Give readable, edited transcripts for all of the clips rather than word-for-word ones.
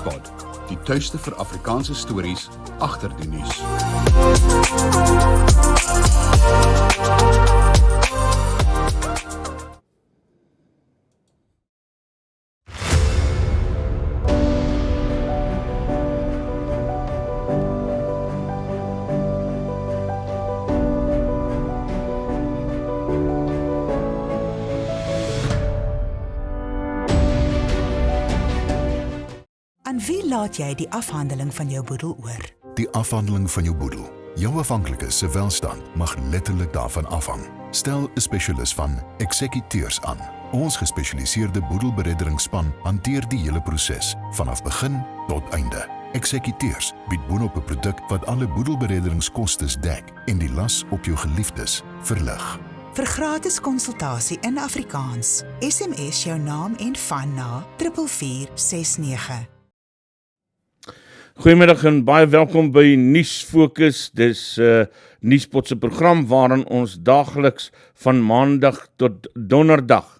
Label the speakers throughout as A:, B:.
A: Nuuspod, die tuiste vir Afrikaanse stories agter die nuus.
B: Aan wie laat jy die afhandeling van jou boedel oor?
C: Die afhandeling van jou boedel. Jou afhanklikes se welstand mag letterlik daarvan afhang. Stel 'n spesialis van Eksekuteurs aan. Ons gespesialiseerde boedelberedderingsspan hanteer die hele proses, vanaf begin tot einde. Eksekuteurs bied boonop 'n produk wat alle boedelberedderingskostes dek en die las op jou geliefdes verlig.
B: Vir gratis konsultasie in Afrikaans, SMS jou naam en van na 44469.
D: Goeiemiddag en baie welkom by Nuusfokus. Dis Nuuspod se program waarin ons daagliks van maandag tot donderdag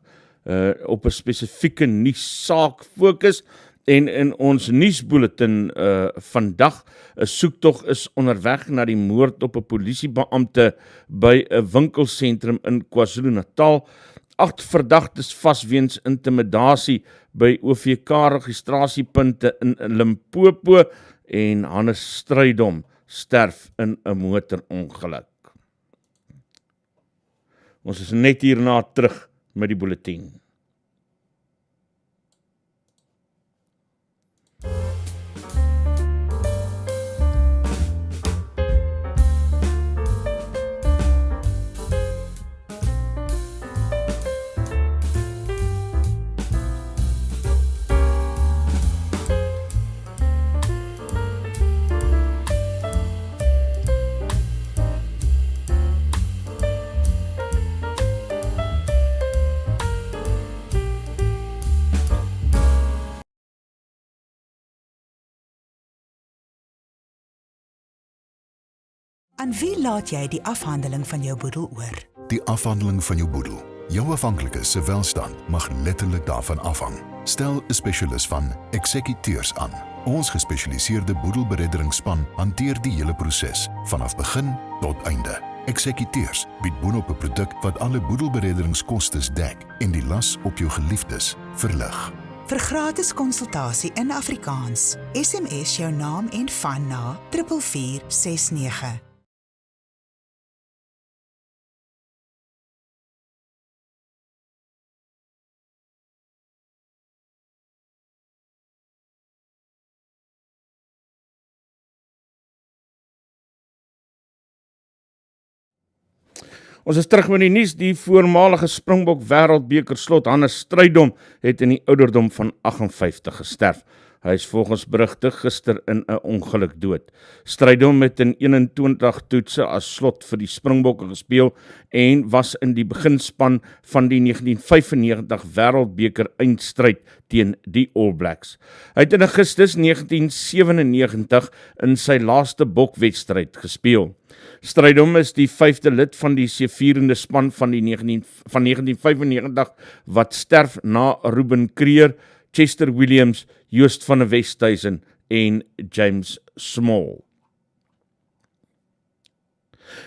D: op 'n spesifieke nuussaak fokus. En in ons nuusbulletin vandag, 'n soektog is onderweg na die moord op 'n polisiebeampte by 'n winkelsentrum in KwaZulu-Natal. 8 verdagtes vas weens intimidasie by OVK-registrasiepunte in Limpopo en Hannes Strydom sterf in 'n motorongeluk. Ons is net hierna terug met die bulletin.
B: Aan wie laat jy die afhandeling van jou boedel oor?
C: Die afhandeling van jou boedel. Jou afhanklikes se welstand mag letterlik daarvan afhang. Stel 'n spesialis van Eksekuteurs aan. Ons gespesialiseerde boedelberedderingsspan hanteer die hele proses, vanaf begin tot einde. Eksekuteurs bied boonop 'n produk wat alle boedelberedderingskostes dek en die las op jou geliefdes verlig.
B: Vir gratis konsultasie in Afrikaans, SMS jou naam en van na 44469.
D: Ons is terug met die nuus. Die voormalige Springbok wêreldbeker slot Hannes Strydom het in die ouderdom van 58 gesterf. Hy is volgens berigte gister in 'n ongeluk dood. Strydom het in 21 toetse as slot vir die Springbokke gespeel en was in die beginspan van die 1995 wêreldbeker eindstryd teen die All Blacks. Hy het in Augustus 1997 in sy laaste bokwedstryd gespeel. Strydom is die 5de lid van die seëvierende span van 1995 wat sterf na Ruben Kreer, Chester Williams, Joost van der Westhuizen en James Small.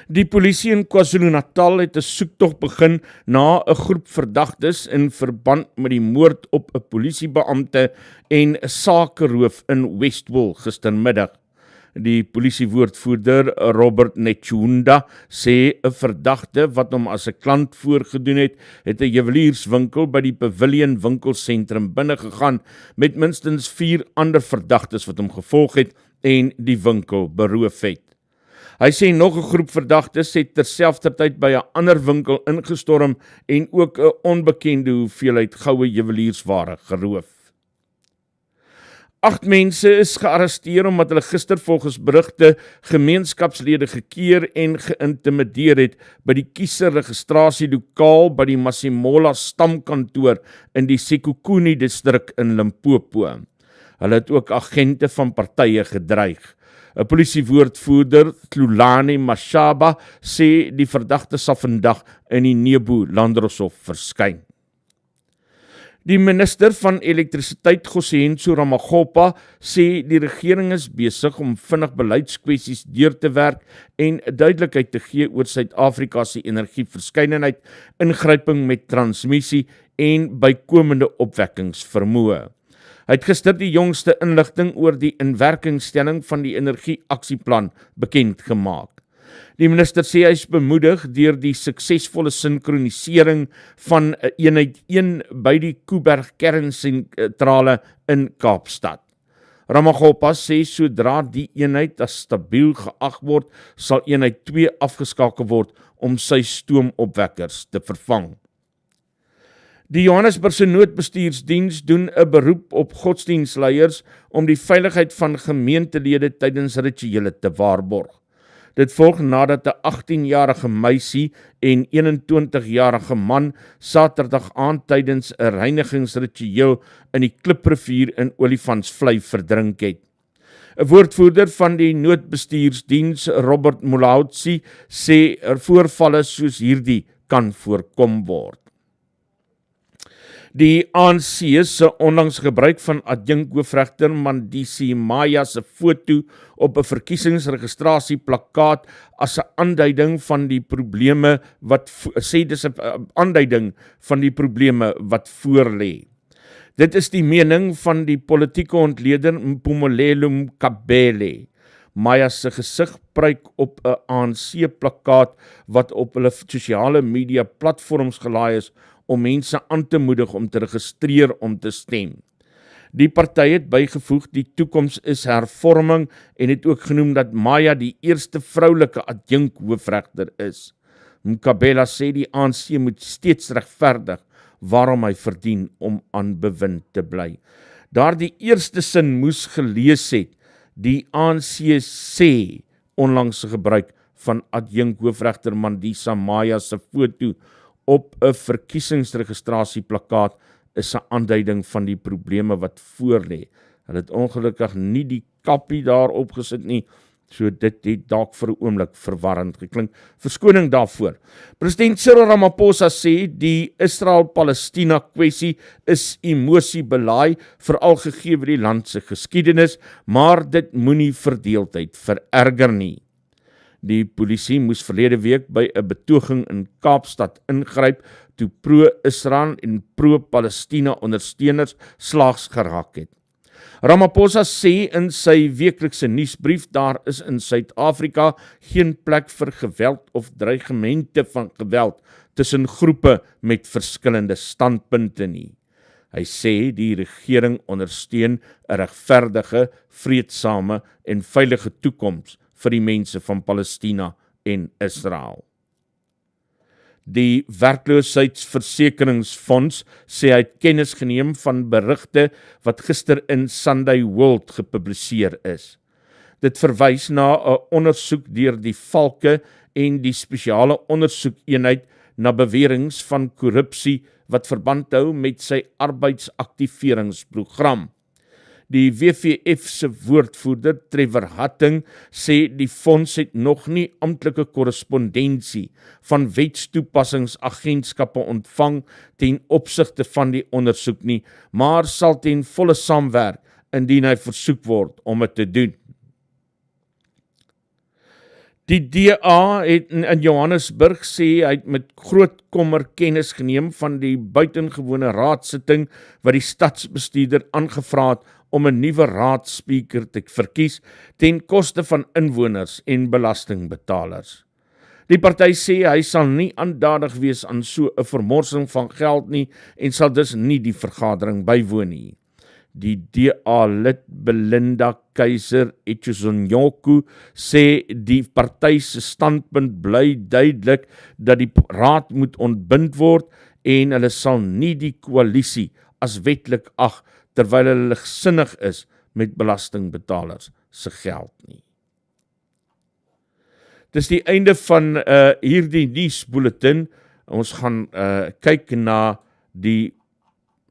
D: Die polisie in KwaZulu-Natal het 'n soektog begin na 'n groep verdagtes in verband met die moord op 'n polisiebeampte en 'n sakeroof in Westwil gistermiddag. Die polisiewoordvoerder Robert Netjunda sê 'n verdagte wat hom as 'n klant voorgedoen het 'n juwelierswinkel by die Pavilion winkelsentrum binnegegaan met minstens 4 ander verdagtes wat hom gevolg het en die winkel beroof het. Hy sê nog 'n groep verdagtes het terselfdertyd by 'n ander winkel ingestorm en ook 'n onbekende hoeveelheid goue juweliersware geroof. 8 mense is gearresteer omdat hulle gister volgens berigte gemeenskapslede gekeer en geïntimideer het by die kieserregistrasielokaal by die Masimola stamkantoor in die Sekhukhune distrik in Limpopo. Hulle het ook agente van partye gedreig. 'n Polisiewoordvoerder, Tlulani Mashaba, sê die verdagte sal vandag in die Nebu Landdroshof verskyn. Die minister van elektrisiteit, Geen sê die regering is besig om vinnig beleidskwessies deur te werk en duidelikheid te gee oor Suid-Afrika se energieverskeidenheid, ingryping met transmissie en bykomende opwekkingsvermoë. Hy het gister die jongste inligting oor die inwerkingstelling van die energieaksieplan bekend gemaak. Die minister sê hy is bemoedig deur die suksesvolle sinkronisering van eenheid 1 by die Kuiberg kernsentrale in Kaapstad. Ramaphosa sê sodra die eenheid as stabiel geag word, sal eenheid 2 afgeskakel word om sy stoomopwekkers te vervang. Die Johannesburgse noodbestuursdiens doen 'n beroep op godsdienstleiers om die veiligheid van gemeentelede tydens rituele te waarborg. Dit volg nadat 'n 18-jarige meisie en 21-jarige man Saterdag aand tydens 'n reinigingsritueel in die Kliprivier in Olifantsvlei verdrink het. 'n Woordvoerder van die noodbestuursdiens, Robert Mulautsi, sê voorvalle soos hierdie kan voorkom word. Die ANC se onlangs gebruik van adjunkhoofregter Mandisi Maya se foto op 'n verkiesingsregistrasieplakkaat as 'n aanduiding van die probleme wat voorlê. Dit is die mening van die politieke ontleder Mpumelelo Mkabele. Maya se gesig pryk op 'n ANC-plakkaat wat op hulle sosiale media platforms gelaai is om mense aan te moedig om te registreer om te stem. Die party het bygevoeg die toekoms is hervorming en het ook genoem dat Maya die eerste vroulike adjunkhoofregter is. Mkabela sê die ANC moet steeds regverdig waarom hy verdien om aan bewind te bly. Daardie eerste sin moes gelees het, die ANC sê onlangs gebruik van adjunkhoofregter Mandisa Maya se foto op 'n verkiesingsregistrasieplakkaat is 'n aanduiding van die probleme wat voorlê. Hulle het ongelukkig nie die kappie daarop gesit nie, so dit het dalk vir 'n oomblik verwarrend geklink. Verskoning daarvoor. President Cyril-Ramaphosa sê die Israel-Palestina kwessie is emosiebelaai, veral gegee die land se geskiedenis, maar dit moenie verdeeldheid vererger nie. Die polisie moes verlede week by 'n betoging in Kaapstad ingryp toe pro-Israel en pro-Palestina ondersteuners slaags geraak het. Ramaphosa sê in sy weeklikse nuusbrief daar is in Suid-Afrika geen plek vir geweld of dreigemente van geweld tussen groepe met verskillende standpunte nie. Hy sê die regering ondersteun 'n regverdige, vreedsame en veilige toekoms vir die mense van Palestina en Israel. Die werkloosheidsversekeringsfonds sê hy het kennis geneem van berigte wat gister in Sunday World gepubliseer is. Dit verwys na 'n ondersoek deur die Valke en die spesiale ondersoekeenheid na beweringe van korrupsie wat verband hou met sy arbeidsaktiveringsprogram. Die WVF se woordvoerder Trevor Hatting sê die fonds het nog nie amptelike korrespondensie van wetstoepassingsagentskappe ontvang ten opsigte van die ondersoek nie, maar sal ten volle saamwerk indien hy versoek word om dit te doen. Die DA het in Johannesburg sê hy het met groot kommer kennis geneem van die buitengewone raadsitting wat die stadsbestuurder aangevra het om 'n nuwe raadspeaker te verkies ten koste van inwoners en belastingbetalers. Die party sê hy sal nie aandadig wees aan so 'n vermorsing van geld nie en sal dus nie die vergadering bywoon nie. Die DA-lid Belinda Keiser-Echezonyoku sê die party se standpunt bly duidelik dat die raad moet ontbind word en hulle sal nie die koalisie as wetlik ag terwyl hulle ligsinnig is met belastingbetalers se geld nie. Dis die einde van hierdie nuusbulletin. Ons gaan kyk na die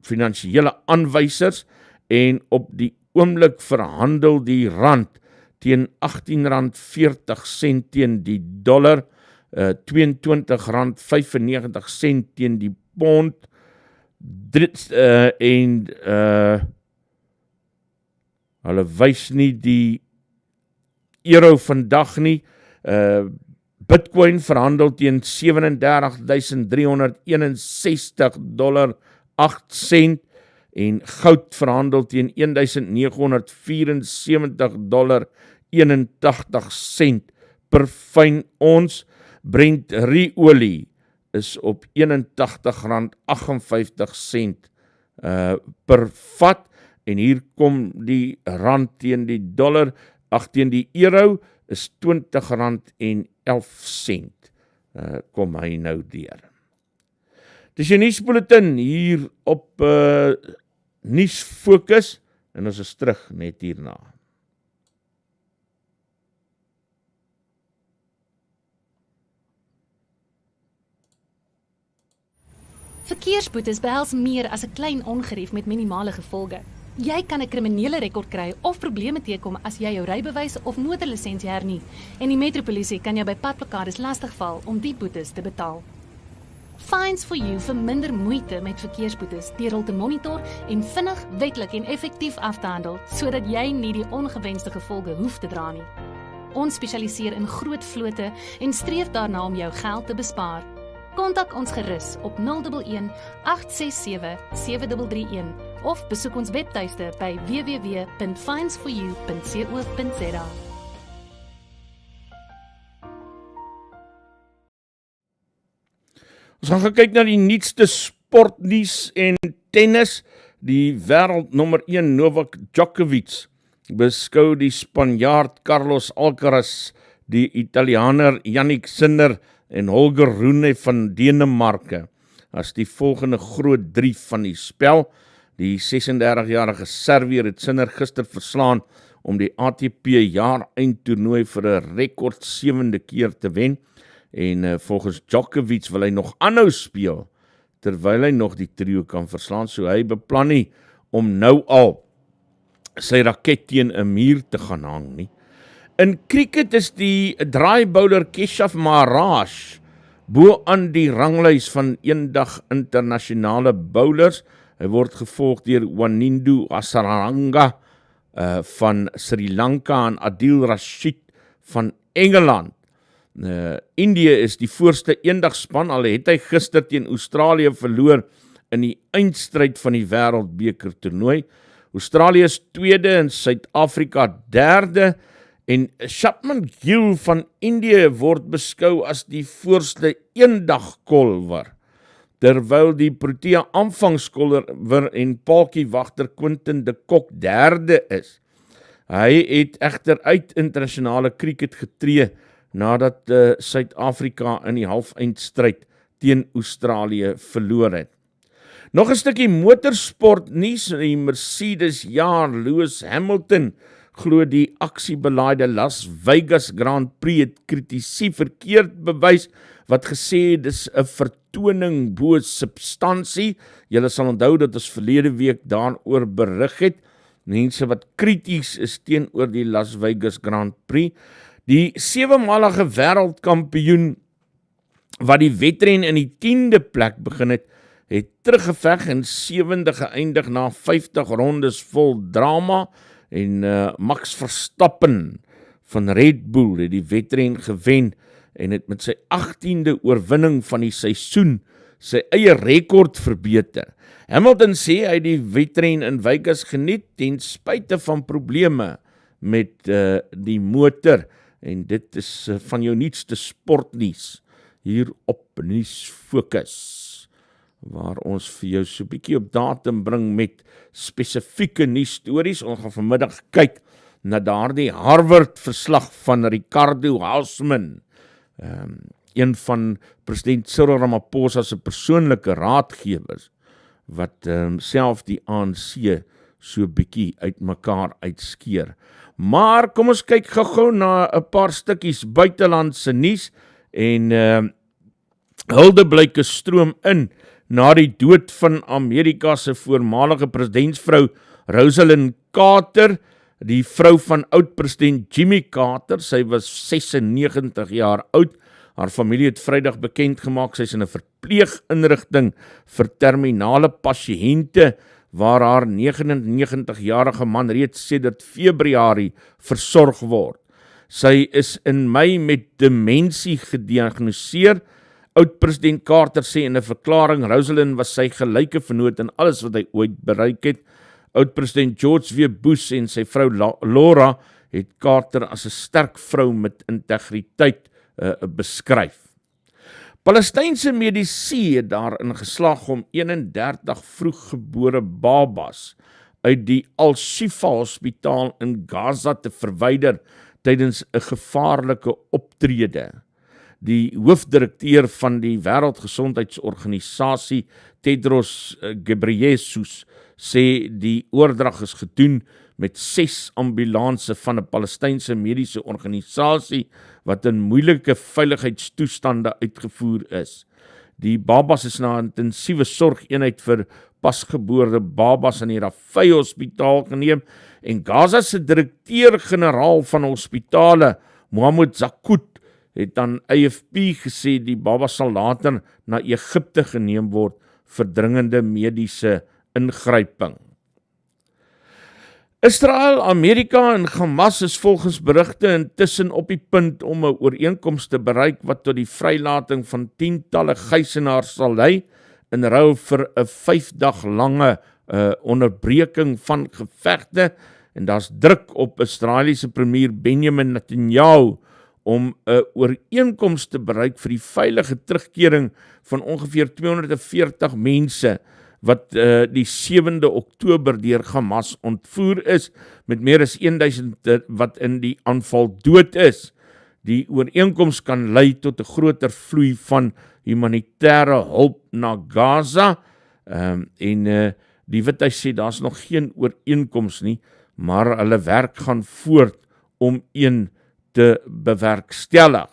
D: finansiële aanwysers en op die oomblik verhandel die rand teen R18.40 teen die dollar, R22.95 teen die pond, Hulle wys nie die euro vandag nie. Bitcoin verhandel teen $37,361.08 en goud verhandel teen $1,974.81 per fyn ons. Brent olie is op R81,58 per vat en hier kom die rand teen die dollar, teen die euro is R20,11 kom hy nou deur. Dis jou nuusbulletin hier op Nuus Fokus en ons is terug net hierna.
E: Verkeersboetes behels meer as 'n klein ongerief met minimale gevolge. Jy kan 'n kriminele rekord kry of probleme teekom as jy jou rybewys of motorlisensie hernie en die metropolisie kan jou by padblokkades lastigval om die boetes te betaal. Fines for You vir minder moeite met verkeersboetes deur hul te monitor en vinnig, wetlik en effektief af te handel sodat jy nie die ongewenste gevolge hoef te dra nie. Ons spesialiseer in groot vlote en streef daarna om jou geld te bespaar. Kontak ons gerus op 011 867 7331 of besoek ons webtuiste by www.finesforyou.co.za.
D: Ons gaan kyk na die nuutste sportnuus en tennis. Die wêreld nommer 1 Novak Djokovic beskou die Spanjaard Carlos Alcaraz, die Italianer Jannik Sinner en Holger Rune van Denemarke as die volgende groot 3 van die spel. Die 36-jarige Servier het Sinner gister verslaan om die ATP jaar-eindtoernooi vir 'n rekord 7de keer te wen. En volgens Djokovic wil hy nog aanhou speel, terwyl hy nog die trio kan verslaan, so hy beplan nie om nou al sy raket teen 'n muur te gaan hang nie. In cricket is die draaibouler Keshav Maharaj bo aan die ranglys van eendag internasionale bowlers. Hy word gevolg deur Wanindu Hasaranga van Sri Lanka en Adil Rashid van Engeland. Indië is die voorste eendagspan, al het hy gister teen Australië verloor in die eindstryd van die wêreldbeker toernooi. Australië is tweede en Suid-Afrika derde en Chapman Gill van Indië word beskou as die voorste eendagkolwer, terwyl die Protea aanvangskolwer en paaltjiewagter Quinton de Kock derde is. Hy het egter uit internasionale cricket getree nadat Suid-Afrika in die halfeindstryd teen Australië verloor het. Nog 'n stukkie motorsport nuus. Die Mercedes jaar Lewis Hamilton glo die aksiebelaaide Las Vegas Grand Prix het kritisie verkeerd bewys wat gesê het dis 'n vertoning bo substansie. Julle sal onthou dat ons verlede week daaroor berig het. Mense wat krities is teenoor die Las Vegas Grand Prix. Die 7-malige wêreldkampioen wat die wedren in die 10de plek begin het teruggeveg en 7de geëindig na 50 rondes vol drama en Max Verstappen van Red Bull het die wedren gewen en het met sy 18de oorwinning van die seisoen sy eie rekord verbeter. Hamilton sê hy die wedren in Vegas geniet ten spyte van probleme met die motor. En dit is van jou nuutste sportnuus hier op Nuus Fokus, waar ons vir jou so 'n bietjie op datum bring met spesifieke nuusstories. Ons gaan vanmiddag kyk na daardie Harvard-verslag van Ricardo Hausman, een van president Cyril-Ramaphosa se persoonlike raadgewers, wat self die ANC so 'n bietjie uitmekaar uitskeer. Maar kom ons kyk gou-gou na 'n paar stukkies buitelandse nuus en huldeblyke stroom in na die dood van Amerika se voormalige presidentsvrou Rosalind Carter, die vrou van oud-president Jimmy Carter. Sy was 96 jaar oud. Haar familie het Vrydag bekend gemaak, sy is in 'n verpleeginrigting vir terminale pasiënte, waar haar 99-jarige man reeds sedert Februarie versorg word. Sy is in Mei met demensie gediagnoseer. Oud-president Carter sê in 'n verklaring, Rosalind was sy gelyke vernoot in alles wat hy ooit bereik het. Oud-president George W. Bush en sy vrou Laura het Carter as 'n sterk vrou met integriteit beskryf. Palestynse mediese het daarin geslaag om 31 vroeggebore babas uit die Al-Shifa hospitaal in Gaza te verwyder tydens 'n gevaarlike optrede. Die hoofdirekteur van die Wêreldgesondheidsorganisasie, Tedros Ghebreyesus, sê die oordrag is gedoen met 6 ambulanse van 'n Palestynse mediese organisasie wat in moeilike veiligheidstoestande uitgevoer is. Die babas is na 'n intensiewe sorgeenheid vir pasgebore babas in die Rafah hospitaal geneem en Gaza se direkteur-generaal van hospitale, Mohammed Zakut, het aan AFP gesê die babas sal later na Egipte geneem word vir dringende mediese ingryping. Israel, Amerika en Hamas is volgens berigte intussen op die punt om 'n ooreenkoms te bereik wat tot die vrylating van tientalle gijsenaars sal lei in ruil vir 'n 5-dag lange onderbreking van gevegte, en daar's druk op Israeliese premier Benjamin Netanyahu om 'n ooreenkoms te bereik vir die veilige terugkering van ongeveer 240 mense wat die 7de Oktober deur Hamas ontvoer is, met meer as 1000 wat in die aanval dood is. Die ooreenkoms kan lei tot 'n groter vloei van humanitêre hulp na Gaza, en die Withuis sê daar's nog geen ooreenkoms nie, maar hulle werk gaan voort om een te bewerkstellig.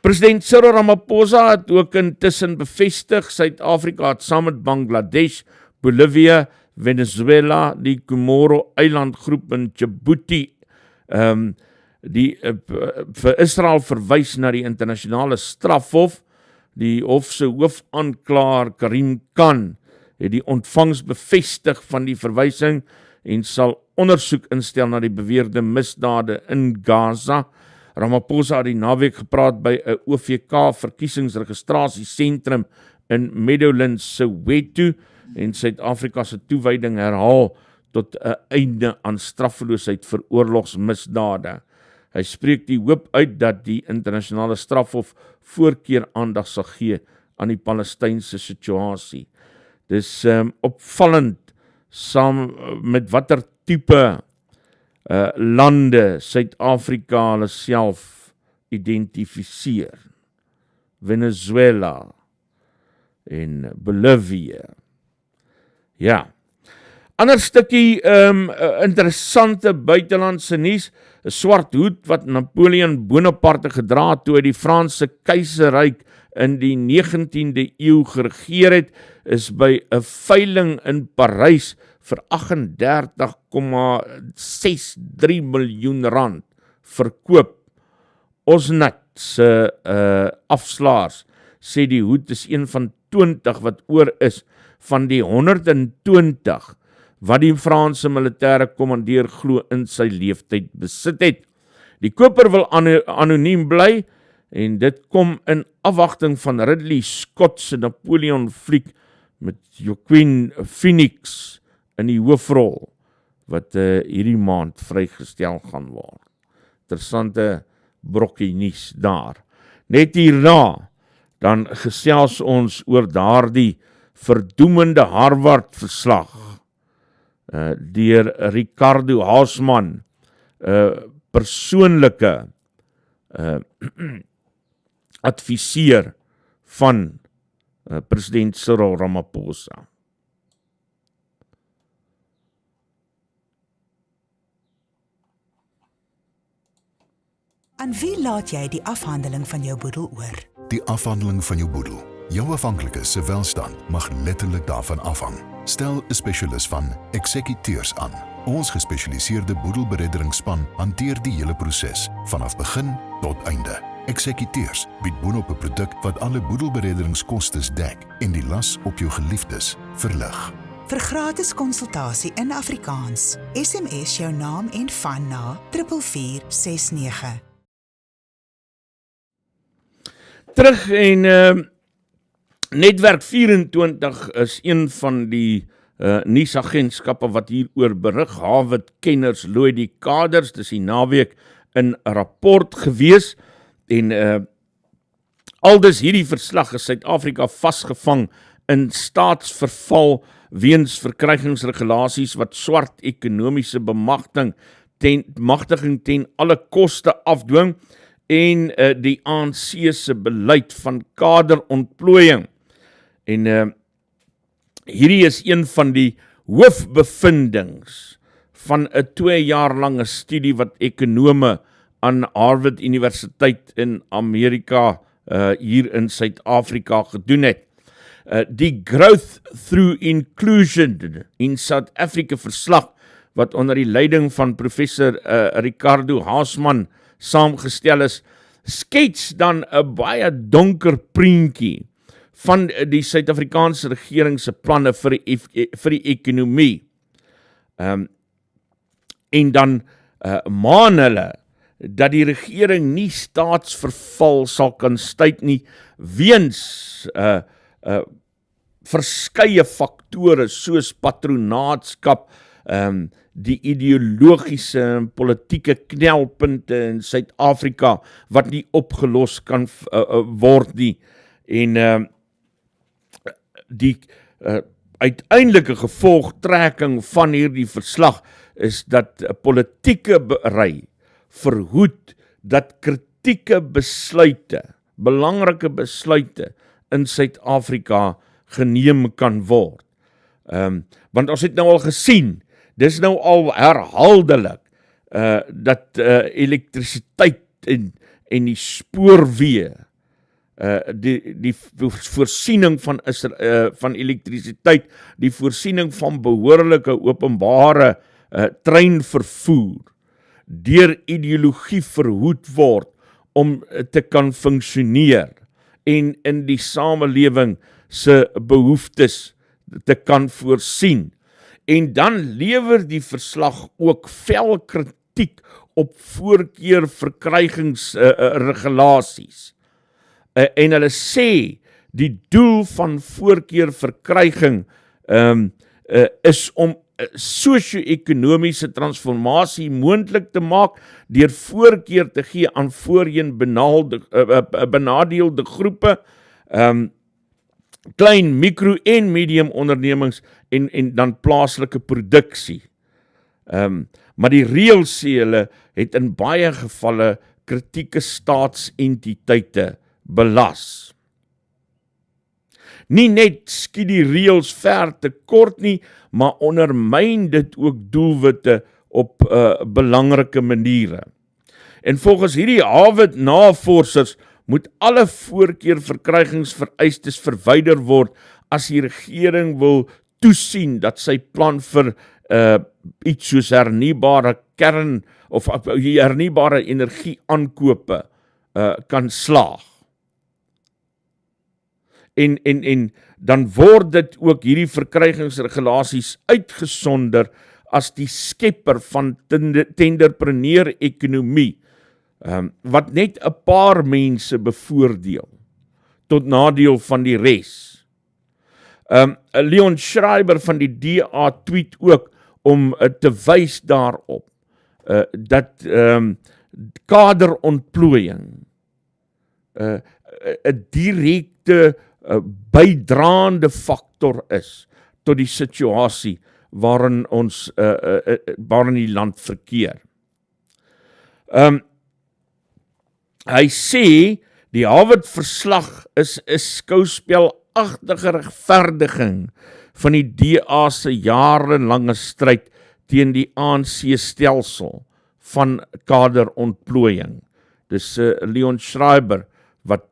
D: President Cyril-Ramaphosa het ook intussen bevestig, Suid-Afrika het saam met Bangladesh, Bolivia, Venezuela, die Comoro-eilandgroep in Djibouti, vir Israel verwys na die internasionale strafhof. Die hof se hoofaanklaer Karim Khan het die ontvangs bevestig van die verwysing en sal ondersoek instel na die beweerde misdade in Gaza. Ramaphosa het die naweek gepraat by 'n OVK verkiesingsregistrasiesentrum in Meadowlands, Soweto, en Suid-Afrika se toewyding herhaal tot 'n einde aan straffeloosheid vir oorlogsmisdade. Hy spreek die hoop uit dat die internasionale strafhof voorkeur aandag sal gee aan die Palestynse situasie. Dis opvallend saam met watter tipe lande Suid-Afrika hulle self identifiseer. Venezuela en Bolivia. Ja. Ander stukkie interessante buitelandse nuus, 'n swart hoed wat Napoleon Bonaparte gedra het toe hy die Franse Keiserryk in die 19de eeu geregeer het, is by 'n veiling in Parys vir 38,63 miljoen rand verkoop. Osnat se afslaers sê die hoed is een van 20 wat oor is van die 120 wat die Franse militêre kommandeur glo in sy leeftyd besit het. Die koper wil anoniem bly en dit kom in afwagting van Ridley Scott se Napoleon fliek met Joaquin Phoenix in die hoofrol wat hierdie maand vrygestel gaan word. Interessante brokkie nuus daar. Net hierna dan gesels ons oor daardie verdoemende Harvard-verslag deur Ricardo Haasman, persoonlike adviseur van president Cyril-Ramaphosa.
B: Aan wie laat jy die afhandeling van jou boedel oor?
C: Die afhandeling van jou boedel. Jou afhanklikes se welstand mag letterlik daarvan afhang. Stel 'n spesialis van Eksekuteurs aan. Ons gespesialiseerde boedelberedderingsspan hanteer die hele proses vanaf begin tot einde. Eksekuteurs bied boonop 'n produk wat alle boedelberedderingskostes dek en die las op jou geliefdes verlig.
B: Vir gratis konsultasie in Afrikaans, SMS jou naam en van na 4469.
D: Terug en Netwerk 24 is een van die nuusagentskappe wat hieroor berig. Harvard-kenners looi die kaders, dis die naweek in 'n rapport gewees en aldus hierdie verslag is Suid-Afrika vasgevang in staatsverval weens verkrygingsregulasies wat swart ekonomiese bemagtiging ten alle koste afdwing en die ANC se beleid van kaderontplooiing. En hierdie is een van die hoofbevindings van 'n 2 jaar lange studie wat ekonome aan Harvard Universiteit in Amerika hier in Suid-Afrika gedoen het. Die Growth Through Inclusion in South Africa verslag wat onder die leiding van professor Ricardo Haasman saamgestel is, skets dan 'n baie donker prentjie van die Suid-Afrikaanse regering se planne vir die ekonomie. En dan maan hulle dat die regering nie staatsverval sal kan stuit nie weens verskeie faktore soos patronaatskap, die ideologiese en politieke knelpunte in Suid-Afrika wat nie opgelos kan word nie. En die uiteindelike gevolgtrekking van hierdie verslag is dat politieke berei verhoed dat kritieke besluite, belangrike besluite in Suid-Afrika geneem kan word. Want ons het nou al gesien, dis nou al herhaaldelik dat elektrisiteit en die spoorweë, die voorsiening van elektrisiteit, die voorsiening van behoorlike openbare treinvervoer deur ideologie verhoed word om te kan funksioneer en in die samelewing se behoeftes te kan voorsien. En dan lewer die verslag ook fel kritiek op voorkeur verkrygingsregulasies. En hulle sê die doel van voorkeur verkryging is om sosio-ekonomiese transformasie moontlik te maak deur voorkeur te gee aan voorheen benadeelde groepe, klein, mikro en medium ondernemings en dan plaaslike produksie. Maar die reëls sê hulle het in baie gevalle kritieke staatsentiteite belas. Nie net skiet die reëls ver te kort nie, maar ondermyn dit ook doelwitte op belangrike maniere. En volgens hierdie Harvard-navorsers moet alle voorkeur verkrygingsvereistes verwyder word as die regering wil toesien dat sy plan vir iets soos hernubare kern of hernubare energie aankope kan slaag. En dan word dit ook hierdie verkrygingsregulasies uitgesonder as die skepper van tenderpreneur ekonomie, wat net 'n paar mense bevoordeel tot nadeel van die res. Leon Schreiber van die DA tweet ook om te wys daarop dat kaderontplooiing 'n direkte bydraende faktor is tot die situasie waarin die land verkeer. Hy sê die Harvard-verslag is 'n skouspelagtige regverdiging van die DA se jarelange stryd teen die ANC stelsel van kaderontplooiing. Dis Leon Schreiber wat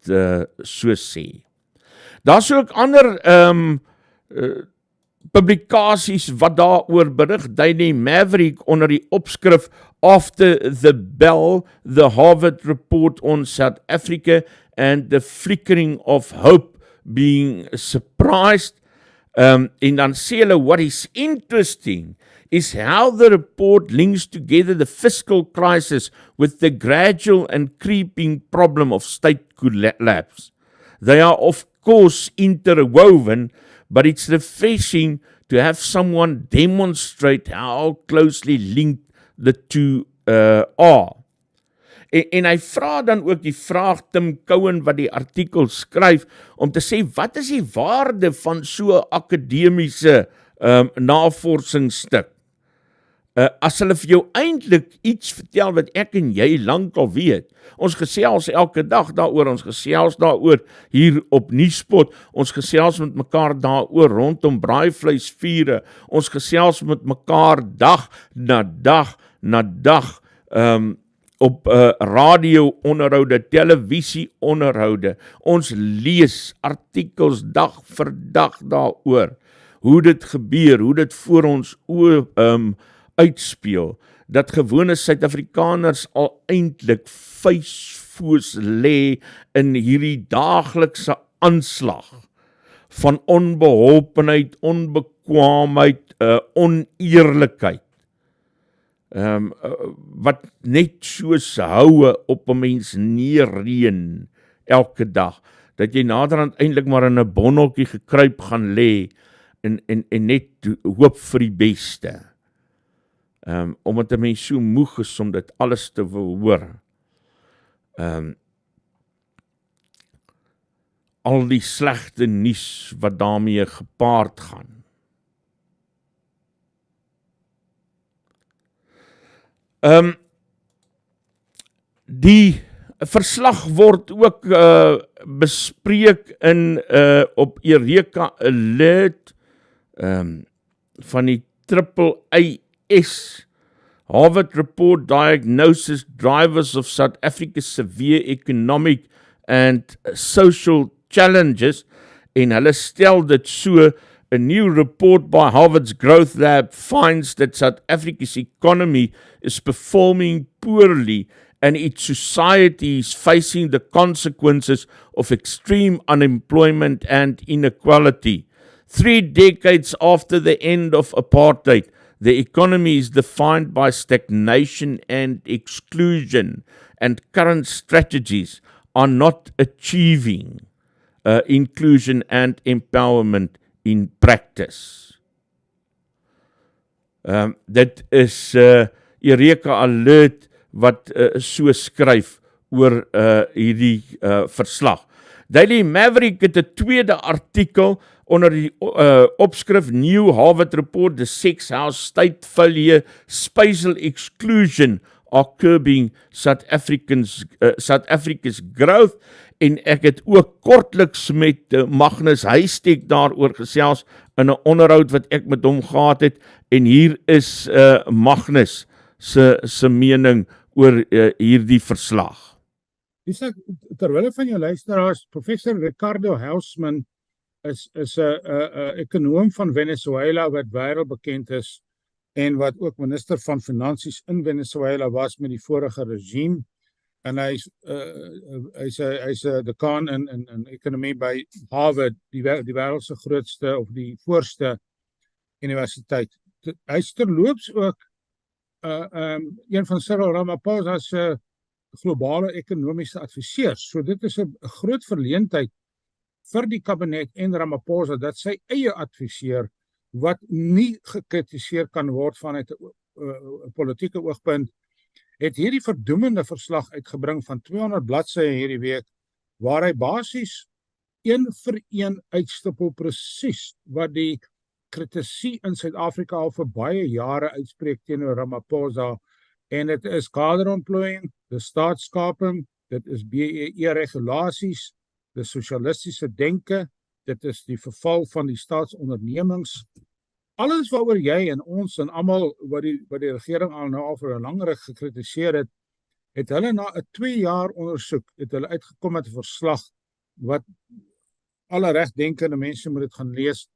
D: so sê. Daar's ook ander publikasies wat daaroor berig, Daily Maverick onder die opskrif After the Bell, the Harvard Report on South Africa and the Flickering of Hope being surprised. En dan sê hulle, what is interesting is how the report links together the fiscal crisis with the gradual and creeping problem of state collapse. They are of course interwoven, but it's refreshing to have someone demonstrate how closely linked the two are. En hy vra dan ook die vraag, Tim Cowan wat die artikel skryf, om te sê, wat is die waarde van so 'n akademiese navorsingsstuk? As hulle vir jou eintlik iets vertel wat ek en jy lank al weet. Ons gesels elke dag daaroor, ons gesels daaroor hier op Nuuspod, ons gesels met mekaar daaroor rondom braaivleisvure, ons gesels met mekaar dag na dag na dag, op radio-onderhoude, televisie-onderhoude, ons lees artikels dag vir dag daaroor, hoe dit gebeur, hoe dit voor ons uitspeel, dat gewone Suid-Afrikaners al eintlik vuisvoos lê in hierdie daaglikse aanslag van onbeholpenheid, onbekwaamheid, oneerlikheid, wat net soos houe op 'n mens neerreën elke dag, dat jy naderhand eintlik maar in 'n bonneltjie gekruip gaan lê en net hoop vir die beste. Omdat 'n mens so moeg is om dit alles te wil hoor. Al die slegte nuus wat daarmee gepaard gaan. Die verslag word ook bespreek in op Eureka Alert van die AAS Harvard Report Diagnosis Drivers of South Africa's Severe Economic and Social Challenges, en hulle stel dit so. A new report by Harvard's Growth Lab finds that South Africa's economy is performing poorly and its society is facing the consequences of extreme unemployment and inequality. 3 decades after the end of apartheid, the economy is defined by stagnation and exclusion, and current strategies are not achieving inclusion and empowerment in practice. Dit is Eureka Alert wat so skryf oor hierdie verslag. Daily Maverick het 'n tweede artikel onder die opskrif New Harvard Report, The Sex House State Failure, Spatial Exclusion are Curbing South Africa's Growth, en ek het ook kortliks met Magnus Huystek daaroor gesels in 'n onderhoud wat ek met hom gehad het, en hier is Magnus se mening oor hierdie verslag.
F: Terwille van jou luisteraars, Professor Ricardo Hausman is 'n ekonoom van Venezuela wat wêreldbekend is en wat ook minister van Finansies in Venezuela was met die vorige regime. En hy's 'n dekaan in ekonomie by Harvard, die wêreld se grootste of die voorste universiteit. Hy's terloops ook een van Cyril-Ramaphosa se globale ekonomiese adviseurs. So dit is 'n groot verleentheid vir die kabinet en Ramaphosa dat sy eie adviseur, wat nie gekritiseer kan word vanuit 'n politieke oogpunt, het hierdie verdoemende verslag uitgebring van 200 bladsye hierdie week, waar hy basies een vir een uitstippel presies wat die kritisie in Suid-Afrika al vir baie jare uitspreek teenoor Ramaphosa, en dit is kaderontplooiing, dit is staatskaping, dit is BEE-regulasies, dit is sosialistiese denke, dit is die verval van die staatsondernemings. Alles waaroor jy en ons en almal wat die regering al vir 'n langer gekritiseer het hulle na 'n 2 jaar ondersoek, het hulle uitgekom met 'n verslag wat alle regdenkende mense moet dit gaan lees,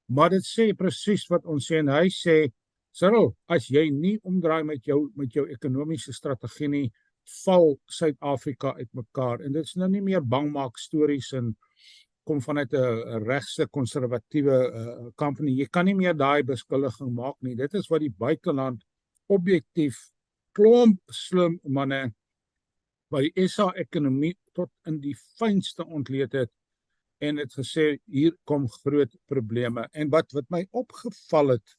F: maar dit sê presies wat ons sê, en hy sê, Cyril, as jy nie omdraai met jou ekonomiese strategie nie, val Suid-Afrika uitmekaar, en dit is nou nie meer bangmaak stories en kom vanuit 'n regse konservatiewe company. Jy kan nie meer daai beskuldiging maak nie. Dit is wat die buiteland objektief klomp slim manne wat die SA-ekonomie tot in die fynste ontleed het en het gesê, hier kom groot probleme. En wat my opgeval het,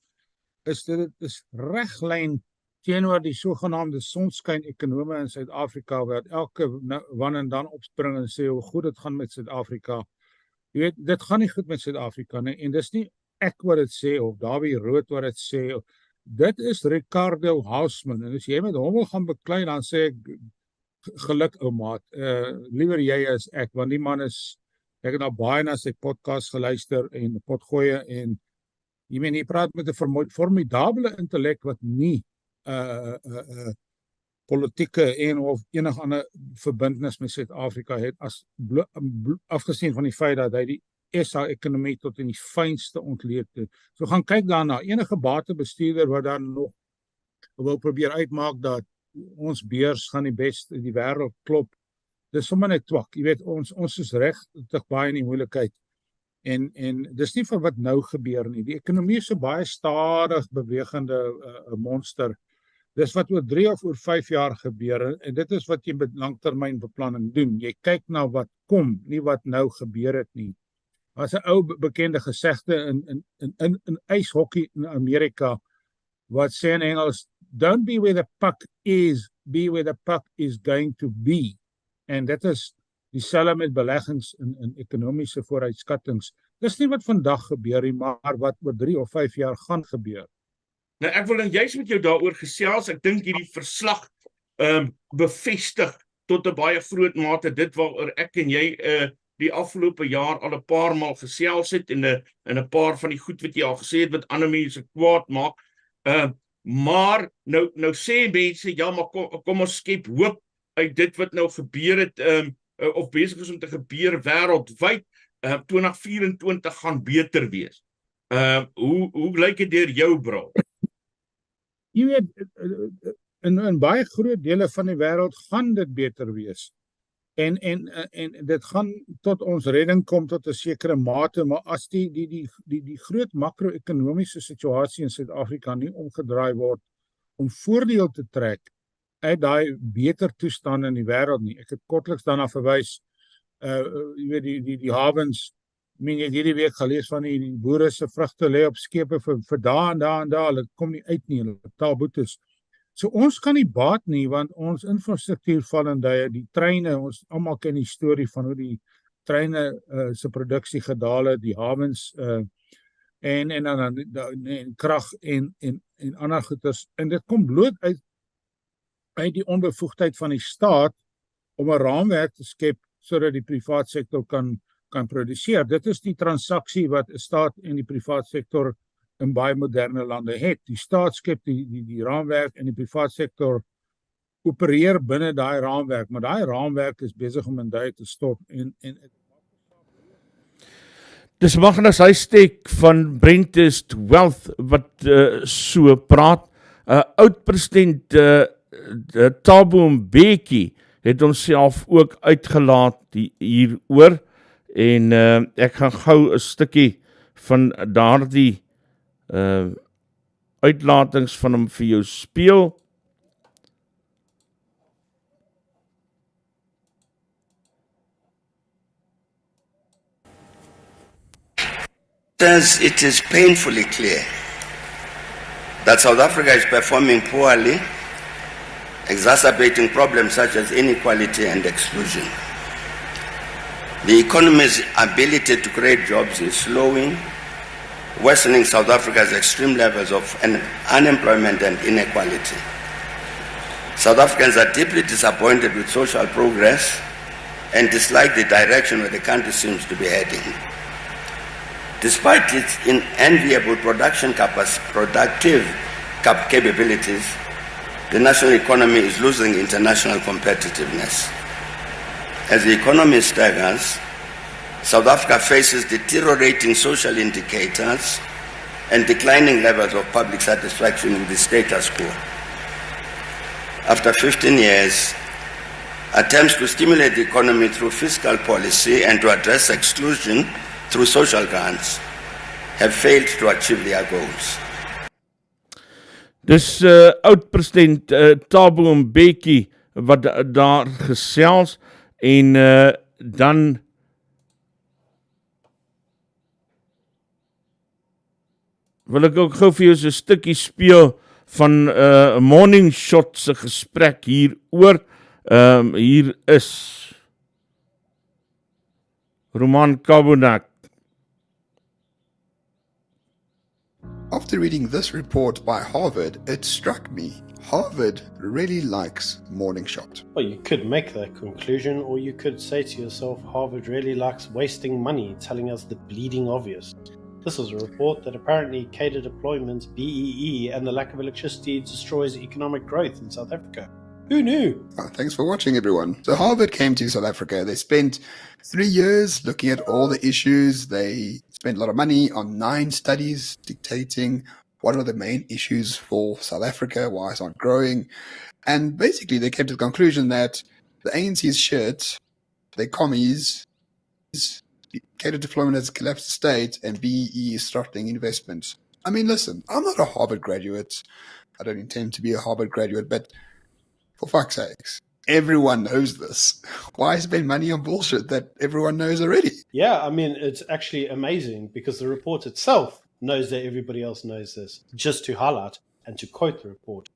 F: is dit is reglyn teenoor die sogenaamde sonskyn-ekonome in Suid-Afrika, wat elke wan en dan opspring en sê hoe goed dit gaan met Suid-Afrika. Jy weet, dit gaan nie goed met Suid-Afrika nie, en dis nie ek wat dit sê, of Dawie Rood wat dit sê, dit is Ricardo Hausman, en as jy met hom wil gaan beklei, dan sê ek, geluk ou maat, liewer jy as ek, want die man is, ek het nou baie na sy podcast geluister, en potgoeie, en jy praat met 'n formidabele intellek, wat nie politieke en of enig ander verbintenis met Suid-Afrika het, afgesien van die feit dat hy die SA-ekonomie tot in die fynste ontleed het. So gaan kyk daarna, enige batebestuurder wat dan nog wil probeer uitmaak dat ons beurs gaan die beste in die wêreld klop, dis sommer net twak, jy weet, ons is regtig baie in die moeilikheid, en dis nie van wat nou gebeur nie, die ekonomie is 'n baie stadig bewegende monster. Dis wat oor 3 of oor 5 jaar gebeur, en dit is wat jy met langtermynbeplanning doen. Jy kyk na wat kom, nie wat nou gebeur het nie. As 'n ou bekende gesegde in ijshokkie in Amerika, wat sê in Engels, don't be where the puck is, be where the puck is going to be. En dit is dieselfde met beleggings in ekonomiese vooruitskattings. Dis nie wat vandag gebeur nie, maar wat oor 3 of 5 jaar gaan gebeur.
D: Nou, ek wil juist met jou daaroor gesels. Ek dink hierdie verslag bevestig tot 'n baie groot mate dit waaroor ek en jy die afgelope jaar al 'n paar maal gesels het, en 'n paar van die goed wat jy al gesê het wat ander mense kwaad maak. Maar nou sê mense, ja, maar kom ons skep hoop uit dit wat nou gebeur het, of besig is om te gebeur wêreldwyd. 2024 gaan beter wees. Hoe lyk dit deur jou bril?
F: Jy weet, in baie groot dele van die wêreld gaan dit beter wees. En dit gaan tot ons redding kom tot 'n sekere mate, maar as die groot makro-ekonomiese situasie in Suid-Afrika nie omgedraai word om voordeel te trek uit daai beter toestand in die wêreld nie. Ek het kortliks daarna verwys, jy weet, die havens, jy het hierdie week gelees van die boere se vrugte lê op skepe vir dae en dae, hulle kom nie uit nie, hulle betaal boetes. So ons kan nie baat nie, want ons infrastruktuur val in die treine, ons almal ken die storie van hoe die treine se produksie gedaal het, die havens en dan krag en ander goeders, en dit kom bloot uit die onbevoegdheid van die staat om 'n raamwerk te skep sodat die privaat sektor kan produseer. Dit is die transaksie wat 'n staat en die privaat sektor in baie moderne lande het. Die staat skep die raamwerk en die privaat sektor opereer binne daai raamwerk, maar daai raamwerk is besig om in duie te stop en
D: Dis Magnus Huystek van Brentest Wealth wat so praat. Oud-president Thabo Mbeki het homself ook uitgelaat hieroor, en ek gaan gou 'n stukkie van daardie uitlatings van hom vir jou speel.
G: It is painfully clear that South Africa is performing poorly, exacerbating problems such as inequality and exclusion. The economy's ability to create jobs is slowing, worsening South Africa's extreme levels of unemployment and inequality. South Africans are deeply disappointed with social progress and dislike the direction where the country seems to be heading. Despite its enviable productive capabilities, the national economy is losing international competitiveness. As the economy staggers, South Africa faces deteriorating social indicators and declining levels of public satisfaction in the status quo. After 15 years, attempts to stimulate the economy through fiscal policy and to address exclusion through social grants have failed to achieve their goals.
D: Dis oud-president Thabo Mbeki wat daar gesels en dan wil ek ook gou vir jou so 'n stukkie speel van Morning Shot se gesprek hieroor. Hier is Roman Kabonak.
H: After reading this report by Harvard, it struck me. Harvard really likes Morning Shot.
I: Well, you could make that conclusion, or you could say to yourself, Harvard really likes wasting money, telling us the bleeding obvious. This is a report that apparently cater deployment, BEE, and the lack of electricity destroys economic growth in South Africa. Who knew?
H: Oh, thanks for watching, everyone. So Harvard came to South Africa. They spent 3 years looking at all the issues. They spent a lot of money on 9 studies dictating what are the main issues for South Africa, why it's not growing. And basically they came to the conclusion that the ANC is shit, the commies, cater deployment has collapsed the state, and BEE is throttling investment. I mean, listen, I'm not a Harvard graduate. I don't intend to be a Harvard graduate, but for fuck's sakes, everyone knows this. Why spend money on bullshit that everyone knows already?
I: Yeah, I mean, it's actually amazing because the report itself knows that everybody else knows this. Just to highlight and to quote the report,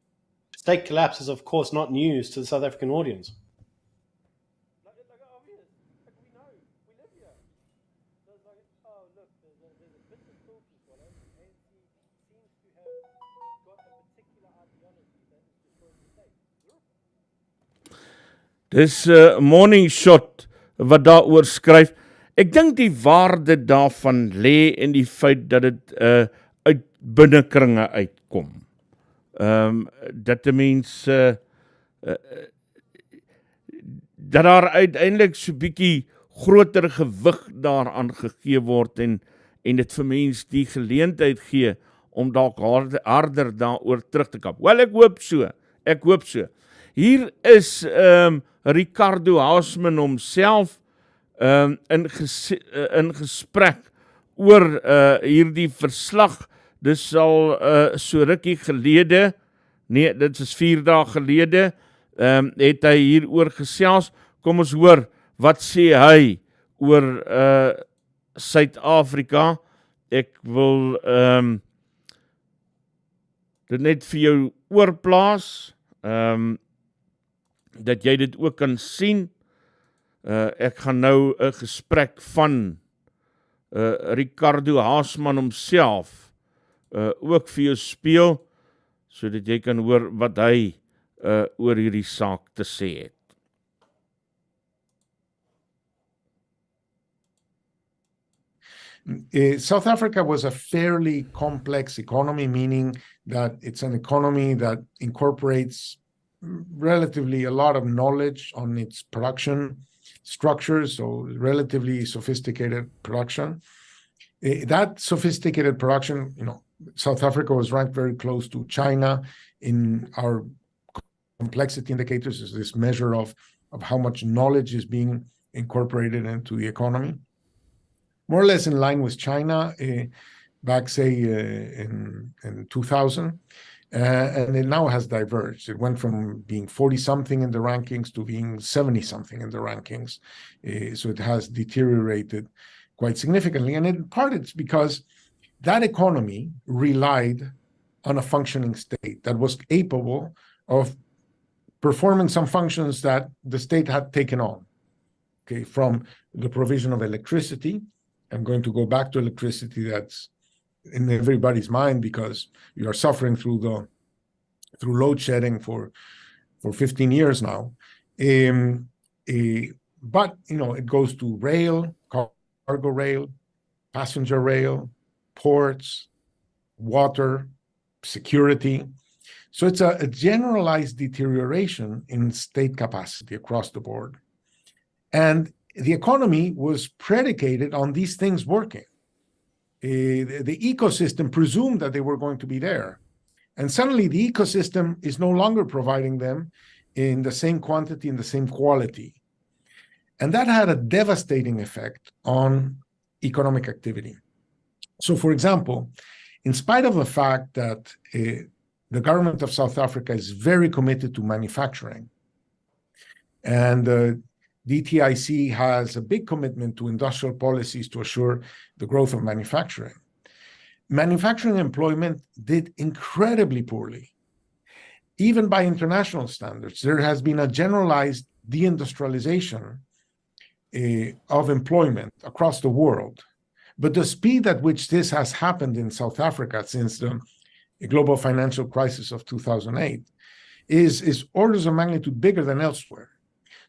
I: state collapse is of course not news to the South African audience.
D: Dis Morning Shot wat daaroor skryf. Ek dink die waarde daarvan lê in die feit dat dit uit binnekringe uitkom. Dat 'n mens dat daar uiteindelik so bietjie groter gewig daaraan gegee word en dit vir mens die geleentheid gee om dalk harder daaroor terug te kap. Wel, ek hoop so. Hier is Ricardo Hausman homself in gesprek oor hierdie verslag. Dis al so rukkie gelede, nee, dit is 4 dae gelede, het hy hieroor gesels. Kom ons hoor, wat sê hy oor Suid-Afrika. Ek wil dit net vir jou oorplaas, dat jy dit ook kan sien. Ek gaan nou 'n gesprek van Ricardo Hausman homself ook vir jou speel, sodat jy kan hoor wat hy oor hierdie saak te sê het.
J: South Africa was a fairly complex economy, meaning that it's an economy that incorporates relatively a lot of knowledge on its production structures, so relatively sophisticated production. That sophisticated production, South Africa was ranked very close to China in our complexity indicators, is this measure of how much knowledge is being incorporated into the economy. More or less in line with China, back, say, in 2000. And it now has diverged. It went from being 40-something in the rankings to being 70-something in the rankings. So it has deteriorated quite significantly. And in part, it's because that economy relied on a functioning state that was capable of performing some functions that the state had taken on. Okay, from the provision of electricity. I'm going to go back to electricity. That's in everybody's mind because you are suffering through load shedding for 15 years now. But it goes to rail, cargo rail, passenger rail, ports, water, security. So it's a generalized deterioration in state capacity across the board. And the economy was predicated on these things working. The ecosystem presumed that they were going to be there. And suddenly the ecosystem is no longer providing them in the same quantity and the same quality. And that had a devastating effect on economic activity. So, for example, in spite of the fact that the government of South Africa is very committed to manufacturing, and the DTIC has a big commitment to industrial policies to assure the growth of manufacturing. Manufacturing employment did incredibly poorly. Even by international standards, there has been a generalized deindustrialization of employment across the world. But the speed at which this has happened in South Africa since the global financial crisis of 2008 is orders of magnitude bigger than elsewhere.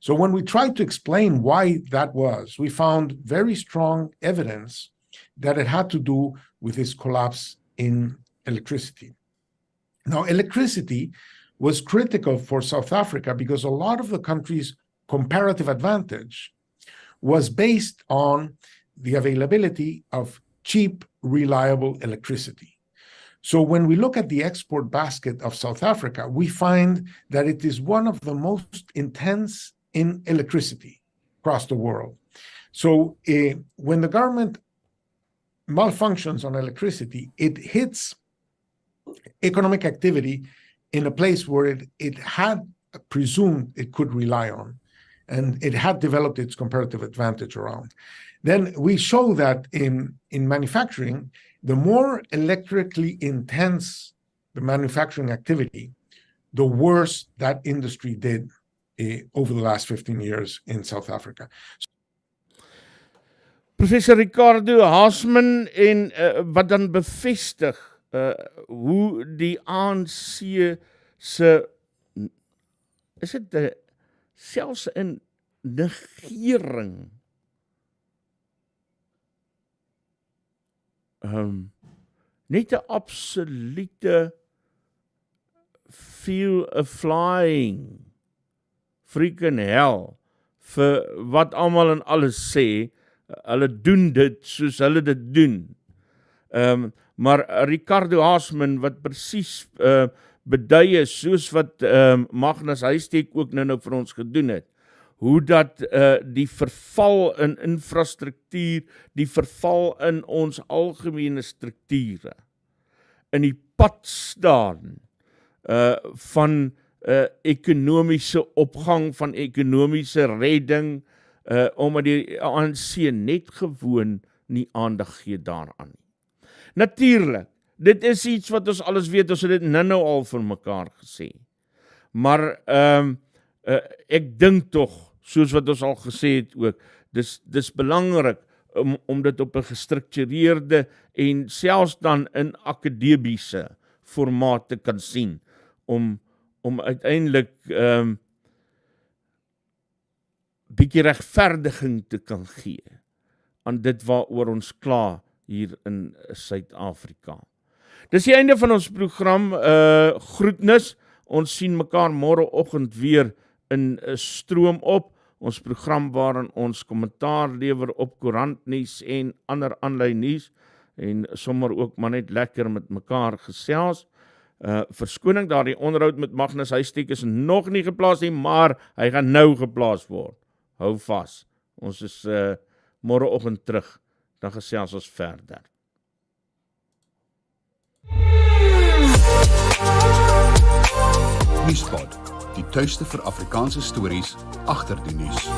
J: So when we tried to explain why that was, we found very strong evidence that it had to do with this collapse in electricity. Now, electricity was critical for South Africa because a lot of the country's comparative advantage was based on the availability of cheap, reliable electricity. So when we look at the export basket of South Africa, we find that it is one of the most intense in electricity across the world. So when the government malfunctions on electricity, it hits economic activity in a place where it had presumed it could rely on, and it had developed its comparative advantage around. Then we show that in manufacturing, the more electrically intense the manufacturing activity, the worse that industry did over the last 15 years in South Africa.
D: Professor Ricardo Haasman en wat dan bevestig hoe die ANC se, is dit selfs in negering net 'n absolute feel a flying freaking hell vir wat almal en alles sê. Hulle doen dit soos hulle dit doen. Maar Ricardo Haasman wat presies bedui is, soos wat Magnus Huistek ook nou vir ons gedoen het, hoe dat die verval in infrastruktuur, die verval in ons algemene strukture, in die pad staan van ekonomiese opgang, van ekonomiese redding, omdat die ANC net gewoon nie aandag gee daaraan. Natuurlik, dit is iets wat ons alles weet, ons het dit nou al vir mekaar gesê. Maar ek dink tog, soos wat ons al gesê het ook, dis belangrik om dit op 'n gestruktureerde en selfs dan in akademiese formaat te kan sien, om uiteindelik bietjie regverdiging te kan gee aan dit waaroor ons kla hier in Suid-Afrika. Dis die einde van ons program, groetnis, ons sien mekaar môreoggend weer in Stroomop, ons program waarin ons kommentaar lewer op koerantnuus en ander aanlyn nuus, en sommer ook maar net lekker met mekaar gesels. Verskoning, daardie onderhoud met Magnus Huistek is nog nie geplaas nie, maar hy gaan nou geplaas word. Hou vas, ons is môreoggend terug, dan gesels ons verder.
A: Nuuspod, die tuiste vir Afrikaanse stories agter die nuus.